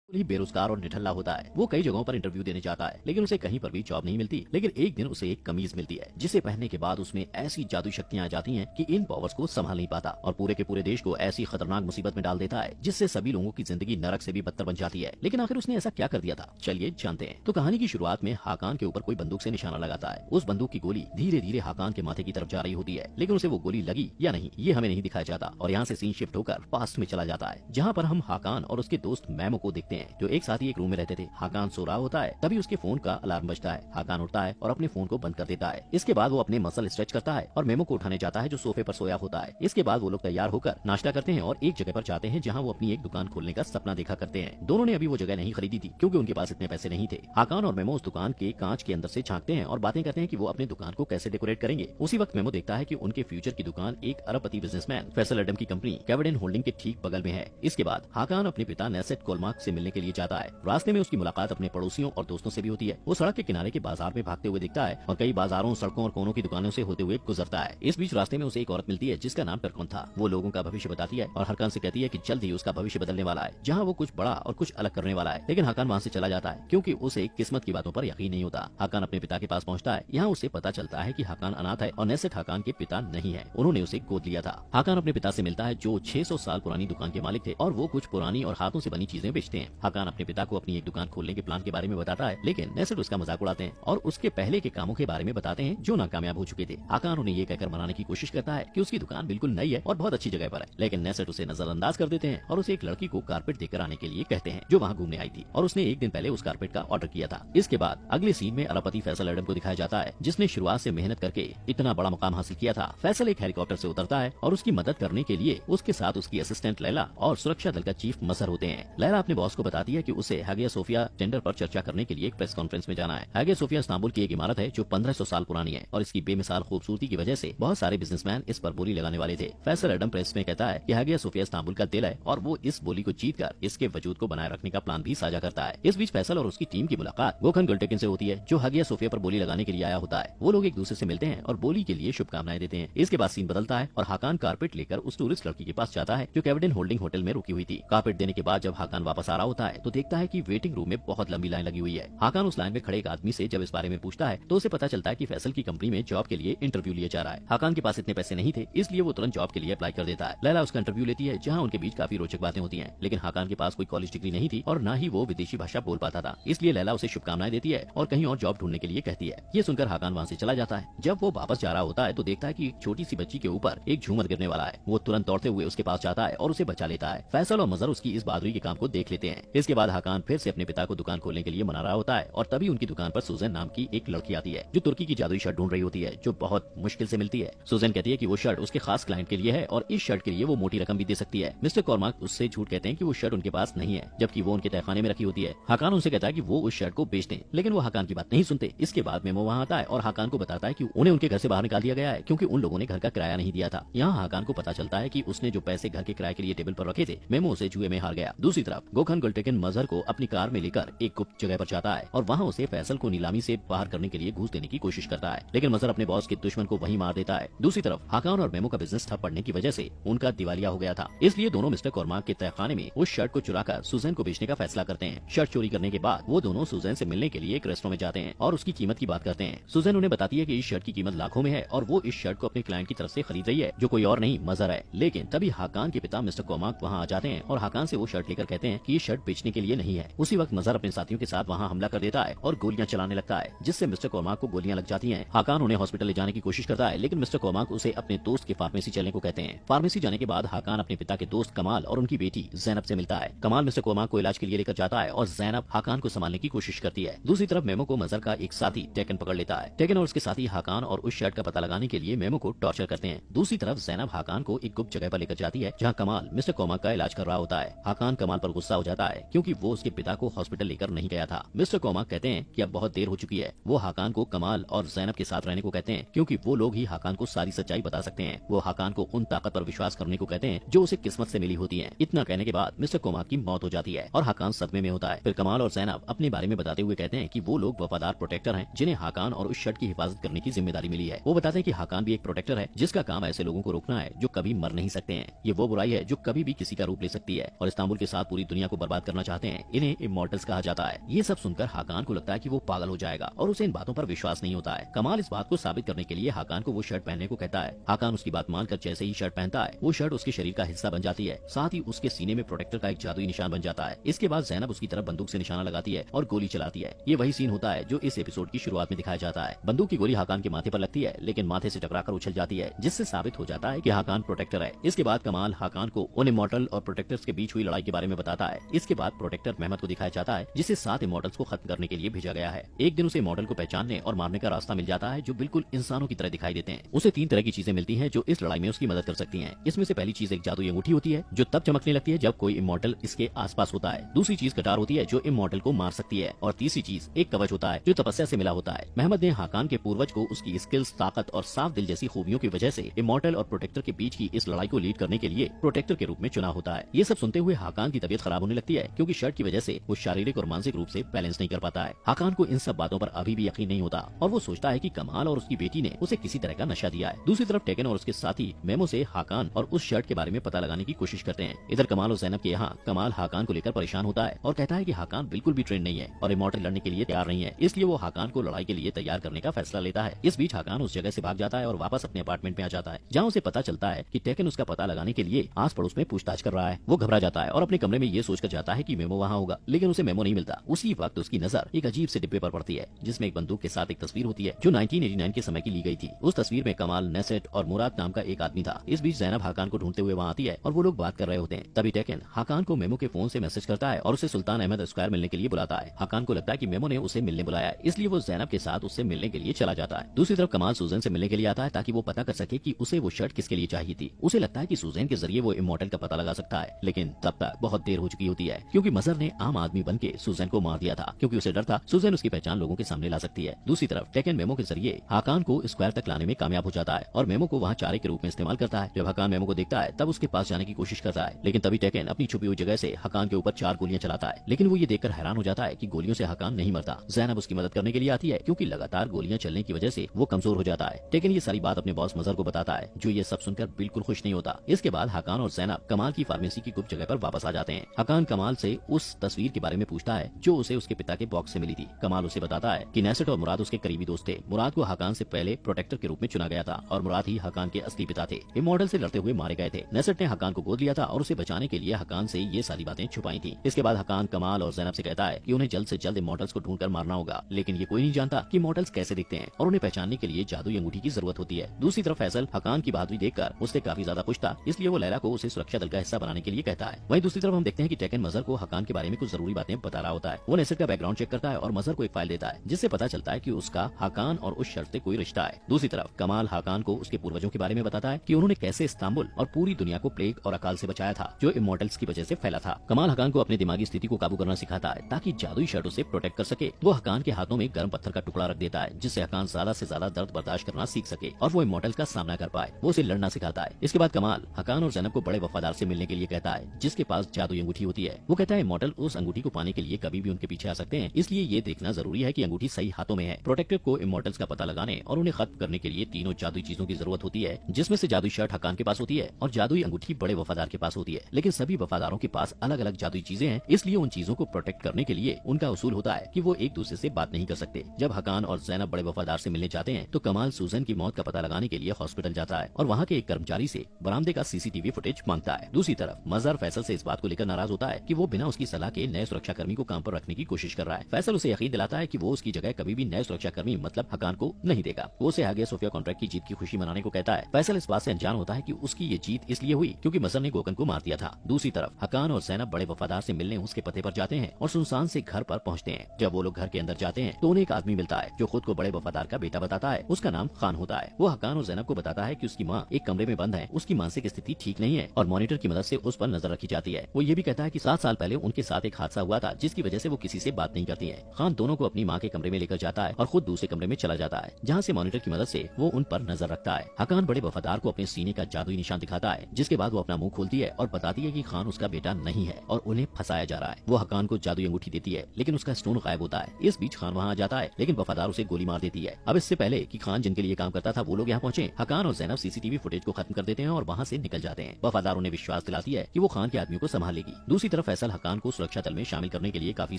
ही बेरोजगार और निठल्ला होता है। वो कई जगहों पर इंटरव्यू देने जाता है, लेकिन उसे कहीं पर भी जॉब नहीं मिलती। लेकिन एक दिन उसे एक कमीज मिलती है, जिसे पहनने के बाद उसमें ऐसी जादुई शक्तियां आ जाती हैं कि इन पावर्स को संभाल नहीं पाता और पूरे के पूरे देश को ऐसी खतरनाक मुसीबत में डाल देता है, जिससे सभी लोगों की जिंदगी नरक से भी बदतर बन जाती है। लेकिन आखिर उसने ऐसा क्या कर दिया था, चलिए जानते हैं। तो कहानी की शुरुआत में हाकान के ऊपर कोई बंदूक से निशाना लगाता है। उस बंदूक की गोली धीरे धीरे हाकान के माथे की तरफ जा रही होती है, लेकिन उसे वो गोली लगी या नहीं ये हमें नहीं दिखाया जाता। और यहाँ से सीन शिफ्ट होकर पास्ट में चला जाता है, जहाँ पर हम हाकान और उसके दोस्त मैमो को देखते हैं, जो एक साथ ही रूम में रहते थे। हाकान सो रहा होता है, तभी उसके फोन का अलार्म बजता है। हाकान उठता है और अपने फोन को बंद कर देता है। इसके बाद वो अपने मसल स्ट्रेच करता है और मेमो को उठाने जाता है, जो सोफे पर सोया होता है। इसके बाद वो लोग तैयार होकर नाश्ता करते हैं और एक जगह पर जाते हैं, जहाँ वो अपनी एक दुकान खोलने का सपना देखा करते हैं। दोनों ने अभी वो जगह नहीं खरीदी थी, क्योंकि उनके पास इतने पैसे नहीं थे। हाकान और मेमो उस दुकान के कांच के अंदर से झांकते हैं और बातें करते हैं कि वो अपनी दुकान को कैसे डेकोरेट करेंगे। उसी वक्त मेमो देखता है कि उनके फ्यूचर की दुकान एक अरबपति बिजनेसमैन फैसल एडम की कंपनी कैविडेन होल्डिंग के ठीक बगल में है। इसके बाद हाकान अपने पिता नेसेट कोलमार्क से मिलने के लिए जाता है। रास्ते में उसकी मुलाकात अपने पड़ोसियों और दोस्तों से भी होती है। वो सड़क के किनारे के बाजार में भागते हुए दिखता है और कई बाजारों, सड़कों और कोनों की दुकानों से होते हुए गुजरता है। इस बीच रास्ते में उसे एक औरत मिलती है, जिसका नाम टर्कॉन था। वो लोगों का भविष्य बताती है और हाकान से कहती है कि जल्द ही उसका भविष्य बदलने वाला है, जहाँ वो कुछ बड़ा और कुछ अलग करने वाला है। लेकिन हाकान वहाँ से चला जाता है, क्योंकि उसे किस्मत की बातों पर यकीन नहीं होता। हाकान अपने पिता के पास पहुँचता है। यहाँ उसे पता चलता है कि हाकान अनाथ है और नेसेट हाकान के पिता नहीं है, उन्होंने उसे गोद लिया था। हाकान अपने पिता से मिलता है, जो 600 साल पुरानी दुकान के मालिक थे और वो कुछ पुरानी और हाथों से बनी चीजें बेचते हैं। हाकान अपने पिता को अपनी एक दुकान खोलने के प्लान के बारे में बताता है, लेकिन नेसेट उसका मजाक उड़ाते हैं और उसके पहले के कामों के बारे में बताते हैं, जो नाकामयाब हो चुके थे। हाकान उन्हें ये कहकर मनाने की कोशिश करता है कि उसकी दुकान बिल्कुल नई है और बहुत अच्छी जगह पर है, लेकिन नेसेट उसे नजरअंदाज कर देते हैं और उसे एक लड़की को कारपेट देकर आने के लिए कहते हैं, जो वहाँ घूमने आई थी और उसने एक दिन पहले उस कारपेट का ऑर्डर किया था। इसके बाद अगले सीन में अरबपति फैसल एडम को दिखाया जाता है, जिसने शुरुआत से मेहनत करके इतना बड़ा मुकाम हासिल किया था। फैसल एक हेलीकॉप्टर से उतरता है और उसकी मदद करने के लिए उसके साथ उसकी असिस्टेंट लैला और सुरक्षा दल का चीफ मजहर होते हैं। लैला अपने बॉस को बताती है कि उसे हागिया सोफिया टेंडर पर चर्चा करने के लिए एक प्रेस कॉन्फ्रेंस में जाना है। हागिया सोफिया इस्तांबुल की एक इमारत है, जो 1500 साल पुरानी है और इसकी बेमिसाल खूबसूरती की वजह से बहुत सारे बिजनेसमैन इस पर बोली लगाने वाले थे। फैसल एडम प्रेस में कहता है कि हागिया सोफिया इस्तांबुल का दिल है और वो इस बोली को जीतकर इसके वजूद को बनाए रखने का प्लान भी साझा करता है। इस बीच फैसल और उसकी टीम की मुलाकात गोखन गुलटेकिन से होती है, जो हागिया सोफिया पर बोली लगाने के लिए आया होता है। वो लोग एक दूसरे से मिलते हैं और बोली के लिए शुभकामनाएं देते हैं। इसके बाद सीन बदलता है और हाकान कारपेट लेकर उस टूरिस्ट लड़की के पास जाता है, जो कैविडेन होल्डिंग होटल में रुकी हुई थी। कारपेट देने के बाद जब हाकान वापस आ रहा होता है, तो देखता है कि वेटिंग रूम में बहुत लंबी लाइन लगी हुई है। हाकान उस लाइन में खड़े एक आदमी से जब इस बारे में पूछता है, तो उसे पता चलता है कि फैसल की कंपनी में जॉब के लिए इंटरव्यू लिया जा रहा है। हाकान के पास इतने पैसे नहीं थे, इसलिए वो तुरंत जॉब के लिए अप्लाई कर देता है। लैला उसका इंटरव्यू लेती है, जहाँ उनके बीच काफी रोचक बातें होती हैं, लेकिन हाकान के पास कोई कॉलेज डिग्री नहीं थी और न ही वो विदेशी भाषा बोल पाता था, इसलिए लैला उसे शुभकामनाएं देती है और कहीं और जॉब ढूंढने के लिए कहती है। ये सुनकर हाकान वहाँ से चला जाता है। जब वो वापस जा रहा होता है, तो देखता है कि एक छोटी सी बच्ची के ऊपर एक झूमर गिरने वाला है। वो तुरंत दौड़ते हुए उसके पास जाता है और उसे बचा लेता है। फैसल और मजहर उसकी इस बहादुरी के काम को देख लेते हैं। इसके बाद हाकान फिर से अपने पिता को दुकान खोलने के लिए मना रहा होता है और तभी उनकी दुकान पर सुजैन नाम की एक लड़की आती है, जो तुर्की की जादुई शर्ट ढूंढ रही होती है, जो बहुत मुश्किल से मिलती है। सुजैन कहती है कि वो शर्ट उसके खास क्लाइंट के लिए है और इस शर्ट के लिए वो मोटी रकम भी दे सकती है। मिस्टर कोलमार्क उससे झूठ कहते हैं कि वो शर्ट उनके पास नहीं है, जबकि वो उनके तहखाने में रखी होती है। हाकान उनसे कहता है कि वो उस शर्ट को बेच दें, लेकिन वो हाकान की बात नहीं सुनते। इसके बाद मेमो वहाँ आता है और हाकान को बताता है कि उन्हें उनके घर से बाहर निकाल दिया गया है, क्योंकि उन लोगों ने घर का किराया नहीं दिया था। यहाँ हाकान को पता चलता है कि उसने जो पैसे घर के किराए के लिए टेबल पर रखे थे, मेमो उसे जुए में हार गया। दूसरी तरफ गोखन गुलटेकिन मजहर को अपनी कार में लेकर एक गुप्त जगह पर जाता है और वहाँ उसे फैसल को नीलामी से बाहर करने के लिए घूस देने की कोशिश करता है, लेकिन मजहर अपने बॉस के दुश्मन को वहीं मार देता है। दूसरी तरफ हाकान और मेमो का बिजनेस ठप पड़ने की वजह से उनका दिवालिया हो गया था, इसलिए दोनों मिस्टर कोलमार्क के तहखाने में उस शर्ट को चुराकर सुजैन को बेचने का फैसला करते हैं। शर्ट चोरी करने के बाद वो दोनों सुजैन से मिलने के लिए एक रेस्टोरेंट में जाते हैं और उसकी कीमत की बात करते हैं। सुजैन उन्हें बताती है कि इस शर्ट की कीमत लाखों में है और वो इस शर्ट को अपने क्लाइंट की तरफ से खरीद रही है, जो कोई और नहीं मजहर है। लेकिन तभी हाकान के पिता मिस्टर कोलमार्क वहाँ आ जाते हैं और हाकान से वो शर्ट लेकर कहते हैं कि ये शर्ट बेचने के लिए नहीं है। उसी वक्त मजहर अपने साथियों के साथ वहाँ हमला कर देता है और गोलियां चलाने लगता है, जिससे मिस्टर कोलमार्क को गोलियां लग जाती हैं। हाकान उन्हें हॉस्पिटल ले जाने की कोशिश करता है, लेकिन मिस्टर कोलमार्क उसे अपने दोस्त के फार्मेसी चलने को कहते हैं। फार्मेसी जाने के बाद हाकान अपने पिता के दोस्त कमाल और उनकी बेटी जैनब से मिलता है। कमाल मिस्टर कोलमार्क को इलाज के लिए लेकर जाता है और जैनब हाकान को संभालने की कोशिश करती है। दूसरी तरफ मेमो को मजहर का एक साथी टेकन पकड़ लेता है। टेकन और उसके साथी हाकान और उस शर्ट का पता लगाने के लिए मेमो को टॉर्चर करते हैं। दूसरी तरफ जैनब हाकान को एक गुप्त जगह पर लेकर जाती है, जहाँ कमाल मिस्टर कोलमार्क का इलाज कर रहा होता है। हाकान कमाल पर गुस्सा हो जाता है, क्योंकि वो उसके पिता को हॉस्पिटल लेकर नहीं गया था। मिस्टर कोलमार्क कहते हैं कि अब बहुत देर हो चुकी है। वो हाकान को कमाल और जैनब के साथ रहने को कहते हैं, क्योंकि वो लोग ही हाकान को सारी सच्चाई बता सकते हैं। वो हाकान को उन ताकत पर विश्वास करने को कहते हैं जो उसे किस्मत से मिली होती है। इतना कहने के बाद मिस्टर कोलमार्क की मौत हो जाती है और हाकान सदमे में होता है। फिर कमाल और जैनब अपने बारे में बताते हुए कहते हैं कि वो लोग वफादार प्रोटेक्टर हैं, जिन्हें हाकान और उस शर्ट की हिफाजत करने की जिम्मेदारी मिली है। वो बताते हैं कि हाकान भी एक प्रोटेक्टर है, जिसका काम ऐसे लोगों को रोकना है जो कभी मर नहीं सकते हैं। ये वो बुराई है जो कभी भी किसी का रूप ले सकती है और इस्तांबुल के साथ पूरी दुनिया को बर्बाद बात करना चाहते हैं, इन्हें इमॉर्टल्स कहा जाता है। ये सब सुनकर हाकान को लगता है कि वो पागल हो जाएगा और उसे इन बातों पर विश्वास नहीं होता है। कमाल इस बात को साबित करने के लिए हाकान को वो शर्ट पहनने को कहता है। हाकान उसकी बात मानकर जैसे ही शर्ट पहनता है, वो शर्ट उसके शरीर का हिस्सा बन जाती है। साथ ही उसके सीने में प्रोटेक्टर का एक जादुई निशान बन जाता है। इसके बाद ज़ैनब उसकी तरफ बंदूक से निशाना लगाती है और गोली चलाती है। ये वही सीन होता है जो इस एपिसोड की शुरुआत में दिखाया जाता है। बंदूक की गोली हाकान के माथे पर लगती है, लेकिन माथे से टकराकर उछल जाती है, जिससे साबित हो जाता है कि हाकान प्रोटेक्टर है। इसके बाद कमाल हाकान को उन इमॉर्टल और प्रोटेक्टर्स के बीच हुई लड़ाई के बारे में बताता है। इसके बाद प्रोटेक्टर मेहमद को दिखाया जाता है, जिसे 7 इमॉर्टल्स को खत्म करने के लिए भेजा गया है। एक दिन उसे इमॉर्टल को पहचानने और मारने का रास्ता मिल जाता है, जो बिल्कुल इंसानों की तरह दिखाई देते हैं। उसे 3 तरह की चीजें मिलती हैं जो इस लड़ाई में उसकी मदद कर सकती हैं। इसमें से पहली चीज एक जादुई अंगूठी होती है, जो तब चमकने लगती है जब कोई इमॉर्टल इसके आसपास होता है। दूसरी चीज कटार होती है, जो इमॉर्टल को मार सकती है, और तीसरी चीज एक कवच होता है, जो तपस्या से मिला होता है। मेहमद ने हाकान के पूर्वज को उसकी स्किल्स, ताकत और साफ दिल जैसी खूबियों की वजह से इमॉर्टल और प्रोटेक्टर के बीच की इस लड़ाई को लीड करने के लिए प्रोटेक्टर के रूप में चुना होता है। ये सब सुनते हुए हाकान की तबीयत खराब होने लगती है, क्योंकि शर्ट की वजह से वो शारीरिक और मानसिक रूप से बैलेंस नहीं कर पाता है। हाकान को इन सब बातों पर अभी भी यकीन नहीं होता और वो सोचता है कि कमाल और उसकी बेटी ने उसे किसी तरह का नशा दिया है। दूसरी तरफ टेकन और उसके साथी मेमो से हाकान और उस शर्ट के बारे में पता लगाने की कोशिश करते हैं। इधर कमाल और ज़ैनब के यहाँ कमाल हाकान को लेकर परेशान होता है और कहता है कि हाकान बिल्कुल भी ट्रेन नहीं है और इमॉर्टल लड़ने के लिए तैयार नहीं है, इसलिए वो हाकान को लड़ाई के लिए तैयार करने का फैसला लेता है। इस बीच हाकान उस जगह से भाग जाता है और वापस अपने अपार्टमेंट में आ जाता है, जहाँ उसे पता चलता है कि टेकन उसका पता लगाने के लिए आस पड़ोस में पूछताछ कर रहा है। वो घबरा जाता है और अपने कमरे में ये सोचकर जाता है कि मेमो वहाँ होगा, लेकिन उसे मेमो नहीं मिलता। उसी वक्त उसकी नजर एक अजीब से डिब्बे पर पड़ती है, जिसमें एक बंदूक के साथ एक तस्वीर होती है, जो 1989 के समय की ली गई थी। उस तस्वीर में कमाल, नेसेट और मुराद नाम का एक आदमी था। इस बीच ज़ैनब हाकान को ढूंढते हुए वहाँ आती है और वो लोग बात कर रहे होते हैं। तभी टेकन हाकान को मेमो के फोन से मैसेज करता है और उसे सुल्तान अहमद स्क्वायर मिलने के लिए बुलाता है। हाकान को लगता है कि मेमो ने उसे मिलने बुलाया है, इसलिए वो ज़ैनब के साथ उससे मिलने के लिए चला जाता है। दूसरी तरफ कमाल सुजैन से मिलने के लिए आता है, ताकि वो पता कर सके कि उसे वो शर्ट किसके लिए चाहिए थी। उसे लगता है कि सुजैन के जरिए वो इमॉर्टल का पता लगा सकता है, लेकिन तब तक बहुत देर हो चुकी होती है, क्योंकि मजहर ने आम आदमी बन के सुजैन को मार दिया था, क्योंकि उसे डर था सुजैन उसकी पहचान लोगों के सामने ला सकती है। दूसरी तरफ टेकन मेमो के जरिए हाकान को स्क्वायर तक लाने में कामयाब हो जाता है और मेमो को वहाँ चारे के रूप में इस्तेमाल करता है। जब हाकान मेमो को देखता है तब उसके पास जाने की कोशिश करता है, लेकिन तभी टेकन अपनी छुपी हुई जगह से हाकान के ऊपर 4 गोलियां चलाता है, लेकिन वो ये देखकर हैरान हो जाता है कि गोलियों से हाकान नहीं मरता। ज़ैनब उसकी मदद करने के लिए आती है, क्योंकि लगातार गोलियां चलने की वजह से वो कमजोर हो जाता है। टेकन ये सारी बात अपने बॉस मजहर को बताता है, जो ये सब सुनकर बिल्कुल खुश नहीं होता। इसके बाद हाकान और ज़ैनब कमाल की फार्मेसी की गुप्त जगह पर वापस आ जाते हैं। हाकान कमाल से उस तस्वीर के बारे में पूछता है जो उसे उसके पिता के बॉक्स से मिली थी। कमाल उसे बताता है कि नेसेट और मुराद उसके करीबी दोस्त थे। मुराद को हाकान से पहले प्रोटेक्टर के रूप में चुना गया था और मुराद ही हाकान के असली पिता थे। इमॉर्टल से लड़ते हुए मारे गए थे। नेसेट ने हाकान को गोद लिया था और उसे बचाने के लिए हाकान से ये सारी बातें छुपाई थी। इसके बाद हाकान कमाल और ज़ैनब से कहता है कि उन्हें जल्द से जल्द इमॉर्टल्स को ढूंढकर मारना होगा, लेकिन ये कोई नहीं जानता कि इमॉर्टल्स कैसे दिखते हैं और उन्हें पहचानने के लिए जादुई अंगूठी की जरूरत होती है। दूसरी तरफ फैसल हाकान की बहादुरी देखकर उससे काफी ज्यादा खुश था, इसलिए वो लैला को उसे सुरक्षा दल का हिस्सा बनाने के लिए कहता है। वहीं दूसरी तरफ हम देखते हैं कि टेकन मजहर को हाकान के बारे में कुछ जरूरी बातें बता रहा होता है। वो नेसेट का बैकग्राउंड चेक करता है और मजहर को एक फाइल देता है, जिससे पता चलता है कि उसका हाकान और उस शर्त से कोई रिश्ता है। दूसरी तरफ कमाल हाकान को उसके पूर्वजों के बारे में बताता है कि उन्होंने कैसे इस्तांबुल और पूरी दुनिया को प्लेग और अकाल से बचाया था, जो इमॉर्टल्स की वजह से फैला था। कमाल हाकान को अपनी दिमागी स्थिति को काबू करना सिखाता है, ताकि जादुई शर्ट उसे प्रोटेक्ट कर सके। वो हाकान के हाथों में गर्म पत्थर का टुकड़ा रख देता है, जिससे हाकान ज्यादा से ज्यादा दर्द बर्दाश्त करना सीख सके और वो इमॉर्टल का सामना कर पाए। वो उसे लड़ना सिखाता है। इसके बाद कमाल हाकान और ज़ैनब को बड़े वफादार से मिलने के लिए कहता है, जिसके पास जादुई अंगूठी होती है। वो कहता है इमॉर्टल उस अंगूठी को पाने के लिए कभी भी उनके पीछे आ सकते हैं, इसलिए ये देखना जरूरी है कि अंगूठी सही हाथों में है। प्रोटेक्टर को इमॉर्टल्स का पता लगाने और उन्हें खत्म करने के लिए तीनों जादुई चीजों की जरूरत होती है, जिसमें से जादुई शर्ट हाकान के पास होती है और जादुई अंगूठी बड़े वफादार के पास होती है। लेकिन सभी वफादारों के पास अलग अलग जादुई चीजें हैं, इसलिए उन चीजों को प्रोटेक्ट करने के लिए उनका उसूल होता है कि वो एक दूसरे से बात नहीं कर सकते। जब हाकान और ज़ैनब बड़े वफादार से मिलने जाते हैं तो कमाल सुजैन की मौत का पता लगाने के लिए हॉस्पिटल जाता है और वहाँ के एक कर्मचारी से बरामदे का सीसीटीवी फुटेज मांगता है। दूसरी तरफ मजहर फैसल से इस बात को लेकर नाराज होता है कि वो बिना उसकी सलाह के नए सुरक्षाकर्मी को काम पर रखने की कोशिश कर रहा है। फैसल उसे यकीन दिलाता है कि वो उसकी जगह कभी भी नए सुरक्षाकर्मी मतलब हाकान को नहीं देगा। वो उसे आगे सोफिया कॉन्ट्रैक्ट की जीत की खुशी मनाने को कहता है। फैसल इस बात से अनजान होता है कि उसकी ये जीत इसलिए हुई क्योंकि मजहर ने गोकन को मार दिया था। दूसरी तरफ हाकान और ज़ैनब बड़े वफादार से मिलने उसके पते पर जाते हैं और सुनसान से घर पर पहुँचते हैं। जब वो लोग घर के अंदर जाते हैं तो उन्हें एक आदमी मिलता है जो खुद को बड़े वफादार का बेटा बताता है। उसका नाम खान होता है। वो हाकान और ज़ैनब को बताता है कि उसकी माँ एक कमरे में बंद है, उसकी मानसिक स्थिति ठीक नहीं है और मॉनिटर की मदद से उस पर नजर रखी जाती है। वो ये भी कहता है कि 7 साल पहले उनके साथ एक हादसा हुआ था, जिसकी वजह से वो किसी से बात नहीं करती है। खान दोनों को अपनी माँ के कमरे में लेकर जाता है और खुद दूसरे कमरे में चला जाता है, जहाँ से मॉनिटर की मदद से वो उन पर नजर रखता है। हाकान बड़े वफादार को अपने सीने का जादुई निशान दिखाता है, जिसके बाद वो अपना मुंह खोलती है और बताती है कि खान उसका बेटा नहीं है और उन्हें फंसाया जा रहा है। वो हाकान को जादुई अंगूठी देती है, लेकिन उसका स्टोन गायब होता है। इस बीच खान वहाँ आ जाता है, लेकिन वफादार उसे गोली मार देती है। अब इससे पहले कि खान जिनके लिए काम करता था वो लोग यहाँ पहुंचे, हाकान और ज़ैनब सीसीटीवी फुटेज को खत्म कर देते हैं और वहाँ से निकल जाते हैं। वफादार उन्हें विश्वास दिलाती है कि वो खान के आदमियों को संभालेगी। दूसरी तरफ फैसल हकान को सुरक्षा दल में शामिल करने के लिए काफी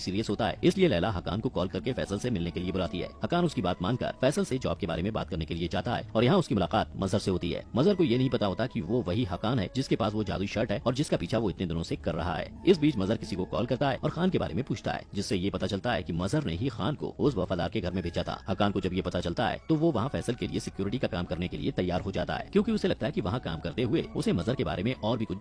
सीरियस होता है, इसलिए लैला हकान को कॉल करके फैसल से मिलने के लिए बुलाती है। हकान उसकी बात मानकर फैसल से जॉब के बारे में बात करने के लिए जाता है और यहाँ उसकी मुलाकात मजहर से होती है। मजहर को ये नहीं पता होता कि वो वही हकान है जिसके पास वो जादुई शर्ट है और जिसका पीछा वो इतने दिनों से कर रहा है। इस बीच मजहर किसी को कॉल करता है और खान के बारे में पूछता है, जिससे ये पता चलता है कि मजहर ने ही खान को उस वफादार के घर में भेजा था। हकान को जब ये पता चलता है तो वो वहाँ फैसल के लिए सिक्योरिटी का काम करने के लिए तैयार हो जाता है, क्योंकि उसे लगता है कि वहाँ काम करते हुए उसे मजहर के बारे में और भी कुछ